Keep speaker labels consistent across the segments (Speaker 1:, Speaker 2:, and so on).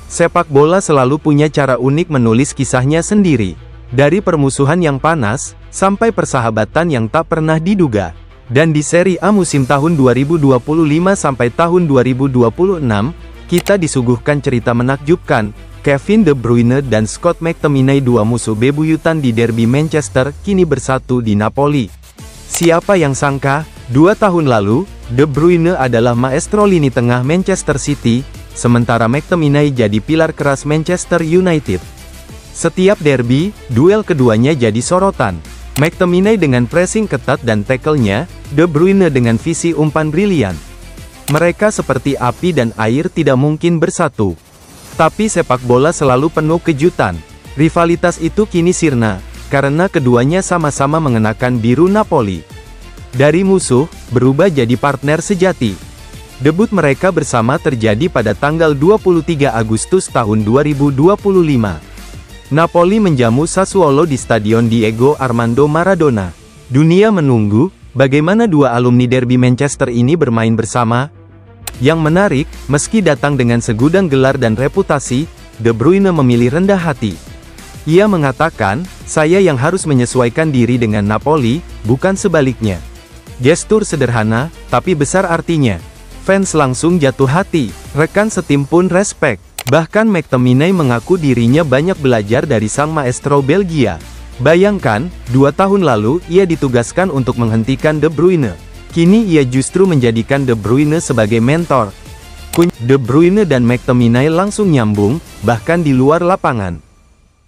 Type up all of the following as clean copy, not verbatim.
Speaker 1: Sepak bola selalu punya cara unik menulis kisahnya sendiri. Dari permusuhan yang panas, sampai persahabatan yang tak pernah diduga. Dan di Serie A musim tahun 2025 sampai tahun 2026, kita disuguhkan cerita menakjubkan. Kevin De Bruyne dan Scott McTominay, dua musuh bebuyutan di derby Manchester, kini bersatu di Napoli. Siapa yang sangka, 2 tahun lalu, De Bruyne adalah maestro lini tengah Manchester City, sementara McTominay jadi pilar keras Manchester United. Setiap derby, duel keduanya jadi sorotan. McTominay dengan pressing ketat dan tackle-nya, De Bruyne dengan visi umpan brilian. Mereka seperti api dan air, tidak mungkin bersatu. Tapi sepak bola selalu penuh kejutan. Rivalitas itu kini sirna, karena keduanya sama-sama mengenakan biru Napoli. Dari musuh, berubah jadi partner sejati. Debut mereka bersama terjadi pada tanggal 23 Agustus tahun 2025. Napoli menjamu Sassuolo di Stadion Diego Armando Maradona. Dunia menunggu, bagaimana dua alumni derby Manchester ini bermain bersama. Yang menarik, meski datang dengan segudang gelar dan reputasi, De Bruyne memilih rendah hati. Ia mengatakan, "Saya yang harus menyesuaikan diri dengan Napoli, bukan sebaliknya." Gestur sederhana, tapi besar artinya. Fans langsung jatuh hati, rekan setim pun respek. Bahkan McTominay mengaku dirinya banyak belajar dari sang maestro Belgia. Bayangkan, 2 tahun lalu, ia ditugaskan untuk menghentikan De Bruyne. Kini ia justru menjadikan De Bruyne sebagai mentor. De Bruyne dan McTominay langsung nyambung, bahkan di luar lapangan.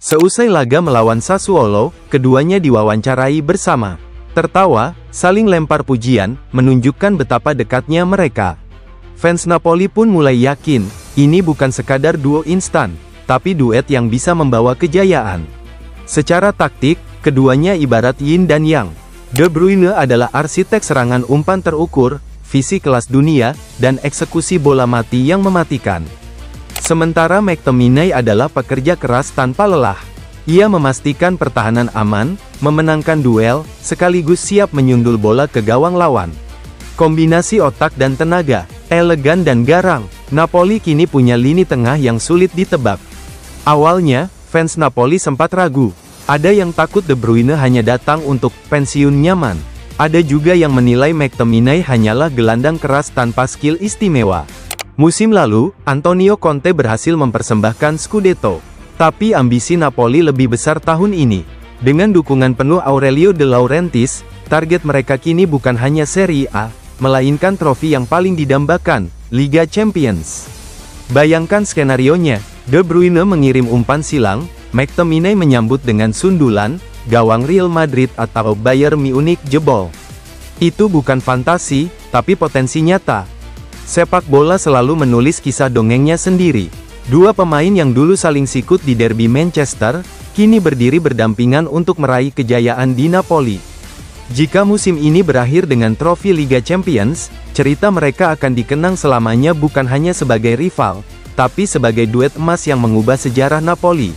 Speaker 1: Seusai laga melawan Sassuolo, keduanya diwawancarai bersama. Tertawa, saling lempar pujian, menunjukkan betapa dekatnya mereka. Fans Napoli pun mulai yakin, ini bukan sekadar duo instan, tapi duet yang bisa membawa kejayaan. Secara taktik, keduanya ibarat yin dan yang. De Bruyne adalah arsitek serangan umpan terukur, visi kelas dunia, dan eksekusi bola mati yang mematikan. Sementara McTominay adalah pekerja keras tanpa lelah. Ia memastikan pertahanan aman, memenangkan duel, sekaligus siap menyundul bola ke gawang lawan. Kombinasi otak dan tenaga, elegan dan garang, Napoli kini punya lini tengah yang sulit ditebak. Awalnya, fans Napoli sempat ragu. Ada yang takut De Bruyne hanya datang untuk pensiun nyaman. Ada juga yang menilai McTominay hanyalah gelandang keras tanpa skill istimewa. Musim lalu, Antonio Conte berhasil mempersembahkan Scudetto. Tapi ambisi Napoli lebih besar tahun ini. Dengan dukungan penuh Aurelio De Laurentiis, target mereka kini bukan hanya Serie A, melainkan trofi yang paling didambakan, Liga Champions. Bayangkan skenarionya, De Bruyne mengirim umpan silang, McTominay menyambut dengan sundulan, gawang Real Madrid atau Bayern Munich jebol. Itu bukan fantasi, tapi potensi nyata. Sepak bola selalu menulis kisah dongengnya sendiri. Dua pemain yang dulu saling sikut di derby Manchester, kini berdiri berdampingan untuk meraih kejayaan di Napoli. Jika musim ini berakhir dengan trofi Liga Champions, cerita mereka akan dikenang selamanya bukan hanya sebagai rival, tapi sebagai duet emas yang mengubah sejarah Napoli.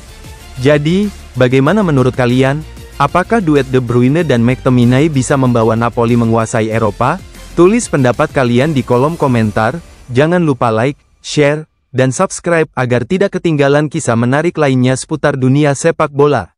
Speaker 1: Jadi, bagaimana menurut kalian? Apakah duet De Bruyne dan McTominay bisa membawa Napoli menguasai Eropa? Tulis pendapat kalian di kolom komentar, jangan lupa like, share, dan subscribe agar tidak ketinggalan kisah menarik lainnya seputar dunia sepak bola.